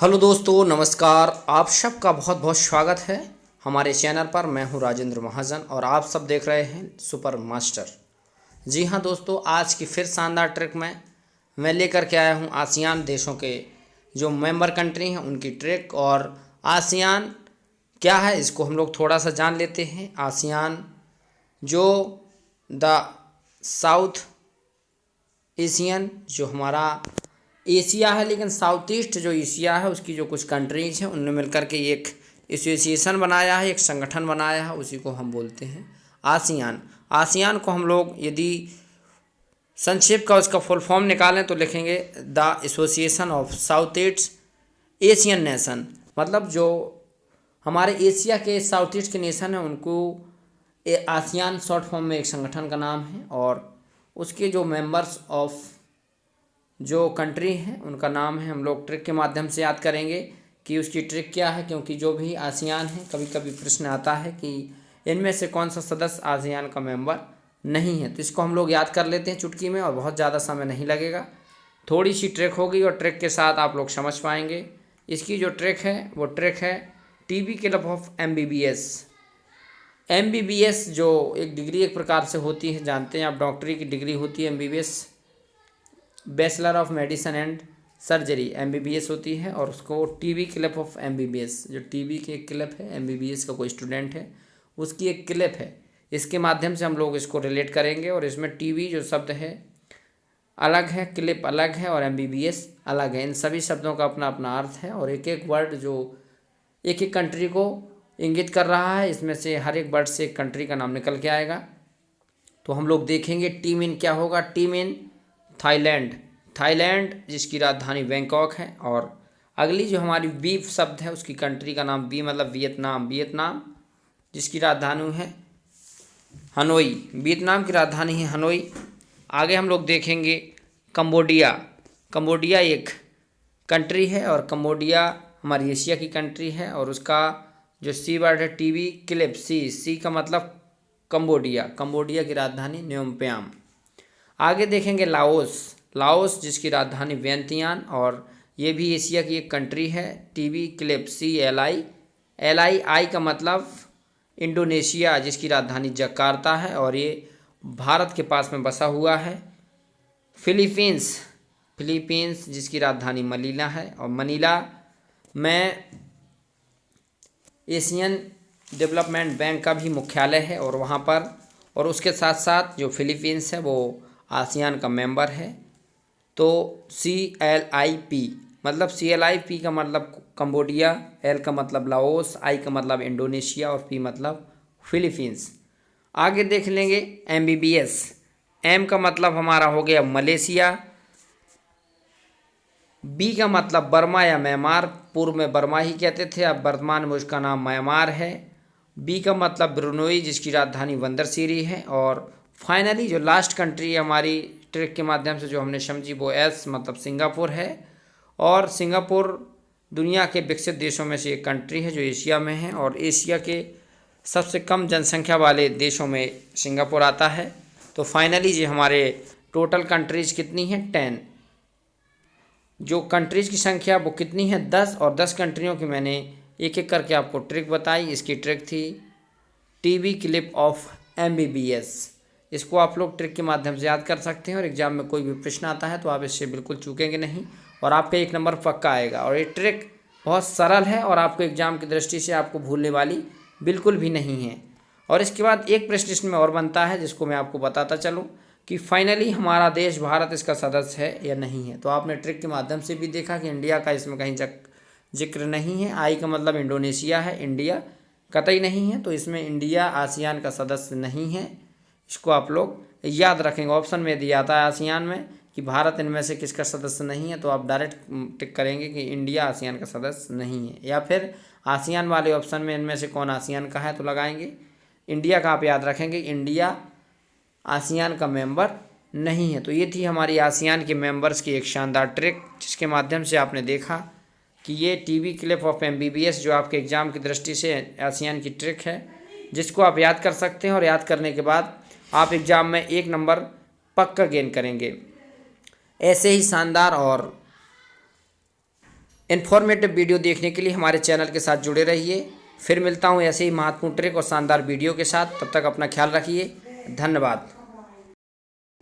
Hello दोस्तों, नमस्कार। आप सबका बहुत बहुत स्वागत है हमारे चैनल पर। मैं हूं राजेंद्र महाजन और आप सब देख रहे हैं सुपर मास्टर। जी हां दोस्तों, आज की फिर शानदार ट्रिक में मैं लेकर के आया हूं आसियान देशों के जो मेंबर कंट्री हैं उनकी ट्रिक। और आसियान क्या है इसको हम लोग थोड़ा सा जान लेते हैं। आसियान जो द साउथ एशियन जो हमारा एशिया है, लेकिन साउथ ईस्ट जो एशिया है उसकी जो कुछ कंट्रीज हैं उनने मिलकर के एक एसोसिएशन बनाया है, एक संगठन बनाया है, उसी को हम बोलते हैं आसियान। आसियान को हम लोग यदि संक्षेप का उसका फुल फॉर्म निकालें तो लिखेंगे the association of south east Asian nation. मतलब जो हमारे एशिया के साउथ ईस्ट के नेशन हैं उनको आसियान शॉर्ट फॉर्म में एक संगठन का नाम है। और उसके जो मेंबर्स ऑफ जो कंट्री हैं उनका नाम है। हम लोग ट्रिक के माध्यम से याद करेंगे कि उसकी ट्रिक क्या है, क्योंकि जो भी आसियान है कभी कभी प्रश्न आता है कि इनमें से कौन सा सदस्य आसियान का मेंबर नहीं है। तो इसको हम लोग याद कर लेते हैं चुटकी में और बहुत ज़्यादा समय नहीं लगेगा। थोड़ी सी ट्रिक होगी और ट्रिक के साथ आप लोग समझ पाएंगे। इसकी जो ट्रिक है वो ट्रिक है TB club of MBBS। MBBS जो एक डिग्री एक प्रकार से होती है, जानते हैं आप, डॉक्टरी की डिग्री होती है MBBS, bachelor of medicine and surgery MBBS होती है। और उसको टीबी क्लब ऑफ MBBS, जो टीबी की एक क्लब है, MBBS का कोई स्टूडेंट है उसकी एक क्लब है, इसके माध्यम से हम लोग इसको रिलेट करेंगे। और इसमें टीबी जो शब्द है अलग है, क्लिप अलग है और MBBS अलग है। इन सभी शब्दों का अपना अपना अर्थ है और एक एक वर्ड जो एक एक कंट्री को इंगित कर रहा है, इसमें से हर एक वर्ड से एक कंट्री का नाम निकल के आएगा। तो हम लोग देखेंगे टीम इन क्या होगा। टीम इन थाईलैंड, थाईलैंड जिसकी राजधानी बैंकॉक है। और अगली जो हमारी बी शब्द है उसकी कंट्री का नाम बी मतलब वियतनाम, वियतनाम जिसकी राजधानी है हनोई, वियतनाम की राजधानी है हनोई। आगे हम लोग देखेंगे कंबोडिया, कंबोडिया एक कंट्री है और कंबोडिया हमारी एशिया की कंट्री है। और उसका जो सी वर्ड है टीबी क्लिप, सी का मतलब कंबोडिया, कंबोडिया की राजधानी न्योमप्याम। आगे देखेंगे लाओस, लाओस जिसकी राजधानी वियंतियान और ये भी एशिया की एक कंट्री है। टीबी क्लिप CLI, आई का मतलब इंडोनेशिया जिसकी राजधानी जकार्ता है और ये भारत के पास में बसा हुआ है। फिलीपींस, फिलीपींस जिसकी राजधानी मनीला है और मनीला में एशियन डेवलपमेंट बैंक का भी मुख्यालय है और वहाँ पर, और उसके साथ साथ जो फिलीपींस है वो आसियान का मेंबर है। तो CLIP मतलब CLIP का मतलब कंबोडिया, L का मतलब लाओस, I का मतलब इंडोनेशिया और P मतलब फिलीपींस। आगे देख लेंगे MBBS, M का मतलब हमारा हो गया मलेशिया, B का मतलब बर्मा या म्यांमार, पूर्व में बर्मा ही कहते थे, अब वर्तमान में उसका नाम म्यांमार है। B का मतलब ब्रुनोई जिसकी राजधानी बंदरसिरी है। और फाइनली जो लास्ट कंट्री हमारी ट्रिक के माध्यम से जो हमने समझी वो S मतलब सिंगापुर है। और सिंगापुर दुनिया के विकसित देशों में से एक कंट्री है जो एशिया में है और एशिया के सबसे कम जनसंख्या वाले देशों में सिंगापुर आता है। तो फाइनली जी हमारे टोटल कंट्रीज कितनी हैं 10, जो कंट्रीज की संख्या वो कितनी है 10, और 10 कंट्रियों की मैंने एक एक करके आपको ट्रिक बताई। इसकी ट्रिक थी टीबी क्लिप ऑफ MBBS। इसको आप लोग ट्रिक के माध्यम से याद कर सकते हैं और एग्जाम में कोई भी प्रश्न आता है तो आप इससे बिल्कुल चूकेंगे नहीं और आपका 1 नंबर पक्का आएगा। और ये ट्रिक बहुत सरल है और आपको एग्जाम की दृष्टि से आपको भूलने वाली बिल्कुल भी नहीं है। और इसके बाद एक प्रश्न इसमें और बनता है जिसको मैं आपको बताता चलूँ कि फाइनली हमारा देश भारत इसका सदस्य है या नहीं है। तो आपने ट्रिक के माध्यम से भी देखा कि इंडिया का इसमें कहीं जिक्र नहीं है। आई का मतलब इंडोनेशिया है, इंडिया कतई नहीं है, तो इसमें इंडिया आसियान का सदस्य नहीं है। इसको आप लोग याद रखेंगे। ऑप्शन में दिया आता है आसियान में कि भारत इनमें से किसका सदस्य नहीं है, तो आप डायरेक्ट टिक करेंगे कि इंडिया आसियान का सदस्य नहीं है। या फिर आसियान वाले ऑप्शन में इनमें से कौन आसियान का है तो लगाएंगे इंडिया का। आप याद रखेंगे इंडिया आसियान का मेंबर नहीं है। तो ये थी हमारी आसियान के मेंबर्स की एक शानदार ट्रिक जिसके माध्यम से आपने देखा कि ये टीबी क्लिप ऑफ MBBS जो आपके एग्ज़ाम की दृष्टि से आसियान की ट्रिक है जिसको आप याद कर सकते हैं और याद करने के बाद आप एग्ज़ाम में 1 नंबर पक्का गेन करेंगे। ऐसे ही शानदार और इन्फॉर्मेटिव वीडियो देखने के लिए हमारे चैनल के साथ जुड़े रहिए। फिर मिलता हूँ ऐसे ही महत्वपूर्ण ट्रिक और शानदार वीडियो के साथ। तब तक अपना ख्याल रखिए। धन्यवाद।